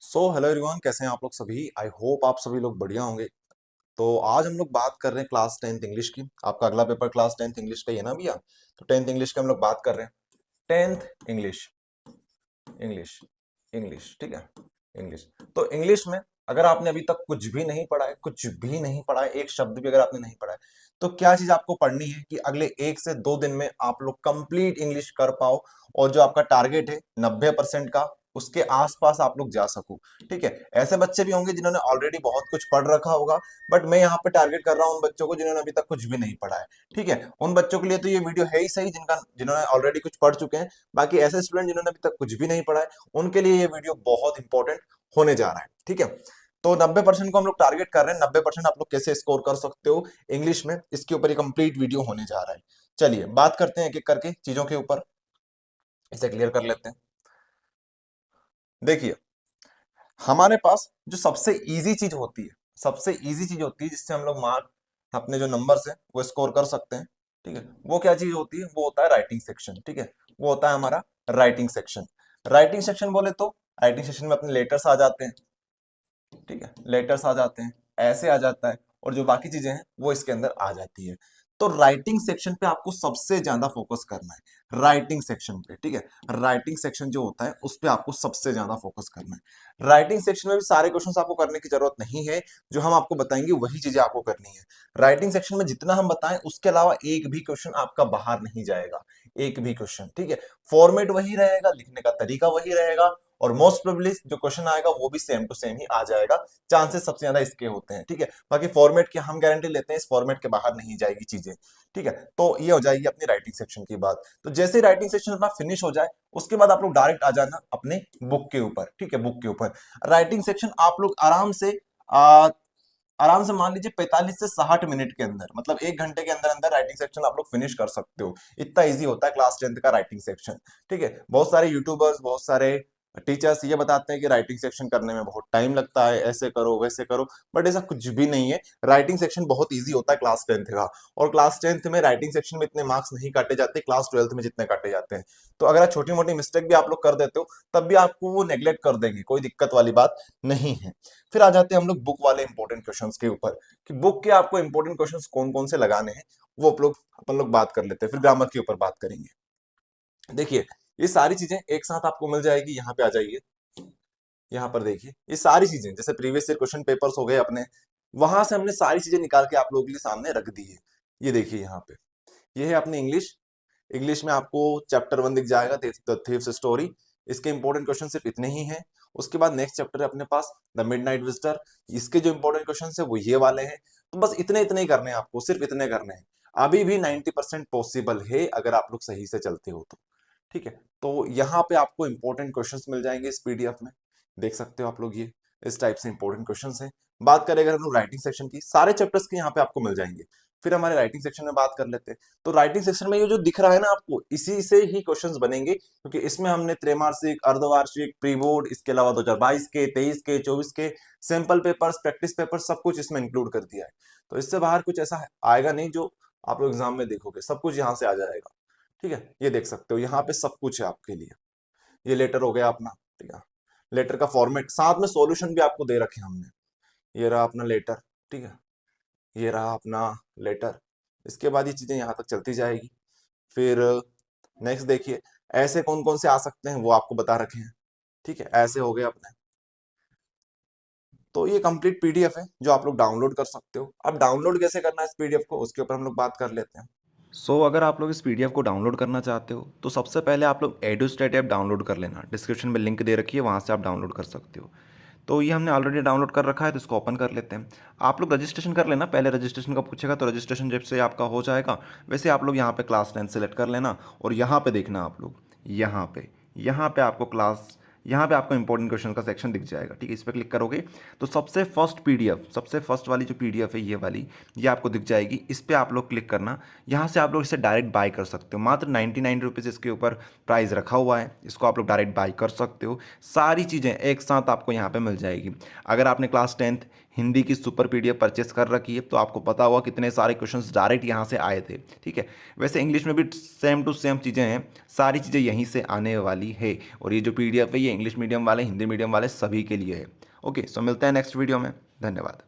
Hello everyone, कैसे हैं आप लोग सभी। आई होप आप सभी लोग बढ़िया होंगे। तो आज हम लोग बात कर रहे हैं क्लास टेंथ इंग्लिश की। आपका अगला पेपर क्लास टेंथ इंग्लिश का ही है ना भैया। तो टेंथ इंग्लिश का हम लोग बात कर रहे हैं। टेंथ इंग्लिश, इंग्लिश, इंग्लिश, ठीक है। इंग्लिश। तो इंग्लिश में अगर आपने अभी तक कुछ भी नहीं पढ़ा है, कुछ भी नहीं पढ़ा है, एक शब्द भी अगर आपने नहीं पढ़ा है, तो क्या चीज आपको पढ़नी है कि अगले 1 से 2 दिन में आप लोग कंप्लीट इंग्लिश कर पाओ। और जो आपका टारगेट है 90% का, उसके आसपास आप लोग जा सको। ठीक है। ऐसे बच्चे भी होंगे जिन्होंने ऑलरेडी बहुत कुछ पढ़ रखा होगा, बट मैं यहाँ पे टारगेट कर रहा हूँ उन बच्चों को जिन्होंने अभी तक कुछ भी नहीं पढ़ा है। ठीक है। उन बच्चों के लिए तो ये वीडियो है ही सही, जिन्होंने ऑलरेडी कुछ पढ़ चुके हैं। बाकी ऐसे स्टूडेंट जिन्होंने अभी तक कुछ भी नहीं पढ़ा है, उनके लिए ये वीडियो बहुत इंपॉर्टेंट होने जा रहा है। ठीक है। तो 90% को हम लोग टारगेट कर रहे हैं। 90% आप लोग कैसे स्कोर कर सकते हो इंग्लिश में, इसके ऊपर एक कंप्लीट वीडियो होने जा रहा है। चलिए बात करते हैं एक एक करके चीजों के ऊपर, इसे क्लियर कर लेते हैं। देखिए, हमारे पास जो सबसे इजी चीज होती है, सबसे इजी चीज होती है जिससे हम लोग मार्क, अपने जो नंबर्स है वो स्कोर कर सकते हैं। ठीक है। वो क्या चीज होती है? वो होता है राइटिंग सेक्शन। ठीक है। वो होता है हमारा राइटिंग सेक्शन। राइटिंग सेक्शन बोले तो राइटिंग सेक्शन में अपने लेटर्स आ जाते हैं। ठीक है। लेटर्स आ जाते हैं, ऐसे आ जाता है, और जो बाकी चीजें हैं वो इसके अंदर आ जाती है। तो राइटिंग सेक्शन पे आपको सबसे ज्यादा फोकस करना है, राइटिंग सेक्शन पे। ठीक है। राइटिंग सेक्शन जो होता है उस पे आपको सबसे ज्यादा फोकस करना है। राइटिंग सेक्शन में भी सारे क्वेश्चंस आपको करने की जरूरत नहीं है। जो हम आपको बताएंगे वही चीजें आपको करनी है। राइटिंग सेक्शन में जितना हम बताएं उसके अलावा एक भी क्वेश्चन आपका बाहर नहीं जाएगा। एक भी क्वेश्चन। ठीक है। फॉर्मेट वही रहेगा, लिखने का तरीका वही रहेगा, और मोस्ट प्रोबेबली जो क्वेश्चन आएगा वो भी सेम टू सेम ही आ जाएगा। चांसेस सबसे ज्यादा इसके होते हैं। ठीक है। बाकी फॉर्मेट की हम गारंटी लेते हैं, इस फॉर्मेट के बाहर नहीं जाएगी चीजें। ठीक है। तो ये हो जाएगी अपनी राइटिंग सेक्शन की बात। तो जैसे राइटिंग सेक्शन अपना फिनिश हो जाए, उसके बाद आप लोग डायरेक्ट आ जाना अपने बुक के ऊपर। ठीक है। बुक के ऊपर राइटिंग सेक्शन आप लोग आराम से मान लीजिए 45 से 60 मिनट के अंदर, मतलब 1 घंटे के अंदर अंदर राइटिंग सेक्शन आप लोग फिनिश कर सकते हो। इतना इजी होता है क्लास टेंथ का राइटिंग सेक्शन। ठीक है। बहुत सारे यूट्यूबर्स, बहुत सारे टीचर्स ये बताते हैं कि राइटिंग सेक्शन करने में बहुत टाइम लगता है, ऐसे करो वैसे करो, बट ऐसा कुछ भी नहीं है। राइटिंग सेक्शन बहुत इजी होता है क्लास टेंथ का। और क्लास टेंथ में राइटिंग सेक्शन में इतने मार्क्स नहीं काटे जाते, क्लास ट्वेल्थ में जितने काटे जाते हैं। तो अगर आप छोटी मोटी मिस्टेक भी आप लोग कर देते हो, तब भी आपको वो नेग्लेक्ट कर देंगे, कोई दिक्कत वाली बात नहीं है। फिर आ जाते हैं हम लोग बुक वाले इंपॉर्टेंट क्वेश्चंस के ऊपर, कि बुक के आपको इंपॉर्टेंट क्वेश्चंस कौन कौन से लगाने हैं, वो अपन लोग बात कर लेते हैं। फिर ग्रामर के ऊपर बात करेंगे। देखिए, ये सारी चीजें एक साथ आपको मिल जाएगी। यहाँ पे आ जाइए, यहाँ पर देखिए, ये सारी चीजें जैसे प्रीवियस ईयर क्वेश्चन पेपर्स हो गए अपने, वहां से हमने सारी चीजें निकाल के आप लोगों के लिए सामने रख दी है। ये देखिए यहाँ पे, ये है अपनी इंग्लिश। इंग्लिश में आपको चैप्टर 1 दिख जाएगा, द थीव्स स्टोरी। इसके इंपॉर्टेंट क्वेश्चन सिर्फ इतने ही हैं। उसके बाद नेक्स्ट चैप्टर है अपने पास, द मिडनाइट विजिटर। इसके जो इंपॉर्टेंट क्वेश्चन है वो ये वाले हैं। तो बस इतने इतने ही करने हैं आपको, सिर्फ इतने करने हैं। अभी भी 90% पॉसिबल है अगर आप लोग सही से चलते हो तो। ठीक है। तो यहाँ पे आपको इंपॉर्टेंट क्वेश्चंस मिल जाएंगे इस पीडीएफ में। देख सकते हो आप लोग, ये इस टाइप से इंपॉर्टेंट क्वेश्चंस हैं। बात करें अगर हम लोग राइटिंग सेक्शन की, सारे चैप्टर्स के यहाँ पे आपको मिल जाएंगे। फिर हमारे राइटिंग सेक्शन में बात कर लेते हैं। तो राइटिंग सेक्शन में ये जो दिख रहा है ना आपको, इसी से ही क्वेश्चंस बनेंगे, क्योंकि इसमें हमने त्रैमासिक, अर्धवार्षिक, प्री बोर्ड, इसके अलावा 2022 के, 23 के, 24 के सैंपल पेपर्स, प्रैक्टिस पेपर, सब कुछ इसमें इंक्लूड कर दिया है। तो इससे बाहर कुछ ऐसा आएगा नहीं जो आप लोग एग्जाम में देखोगे, सब कुछ यहाँ से आ जाएगा। ठीक है। ये देख सकते हो, यहाँ पे सब कुछ है आपके लिए। ये लेटर हो गया अपना। ठीक है। लेटर का फॉर्मेट, साथ में सॉल्यूशन भी आपको दे रखे हैं हमने। ये रहा अपना लेटर। ठीक है। ये रहा अपना लेटर। इसके बाद ये चीजें यहाँ तक चलती जाएगी। फिर नेक्स्ट देखिए, ऐसे कौन कौन से आ सकते हैं वो आपको बता रखे हैं। ठीक है। ऐसे हो गए अपने। तो ये कंप्लीट पीडीएफ है जो आप लोग डाउनलोड कर सकते हो। अब डाउनलोड कैसे करना है इस पीडीएफ को, उसके ऊपर हम लोग बात कर लेते हैं। अगर आप लोग इस पीडीएफ को डाउनलोड करना चाहते हो तो सबसे पहले आप लोग एडुस्टेट ऐप डाउनलोड कर लेना। डिस्क्रिप्शन में लिंक दे रखी है, वहाँ से आप डाउनलोड कर सकते हो। तो ये हमने ऑलरेडी डाउनलोड कर रखा है, तो इसको ओपन कर लेते हैं। आप लोग रजिस्ट्रेशन कर लेना, पहले रजिस्ट्रेशन का पूछेगा तो रजिस्ट्रेशन जब से आपका हो जाएगा, वैसे आप लोग यहाँ पे क्लास 10 सेलेक्ट कर लेना। और यहाँ पे देखना आप लोग, यहाँ पे आपको क्लास, यहाँ पे आपको इंपॉर्टेंट क्वेश्चन का सेक्शन दिख जाएगा। ठीक है। इस पर क्लिक करोगे तो सबसे फर्स्ट पीडीएफ, सबसे फर्स्ट वाली जो पीडीएफ है ये वाली, ये आपको दिख जाएगी। इस पर आप लोग क्लिक करना। यहाँ से आप लोग इसे डायरेक्ट बाय कर सकते हो। मात्र 99 रुपीज़ इसके ऊपर प्राइस रखा हुआ है। इसको आप लोग डायरेक्ट बाय कर सकते हो। सारी चीज़ें एक साथ आपको यहाँ पे मिल जाएगी। अगर आपने क्लास 10th हिंदी की सुपर पीडीएफ परचेस कर रखी है, तो आपको पता होगा कितने सारे क्वेश्चंस डायरेक्ट यहाँ से आए थे। ठीक है, वैसे इंग्लिश में भी सेम टू सेम चीज़ें हैं, सारी चीज़ें यहीं से आने वाली है। और ये जो पीडीएफ है ये इंग्लिश मीडियम वाले, हिंदी मीडियम वाले सभी के लिए है। ओके, सो मिलते हैं नेक्स्ट वीडियो में। धन्यवाद।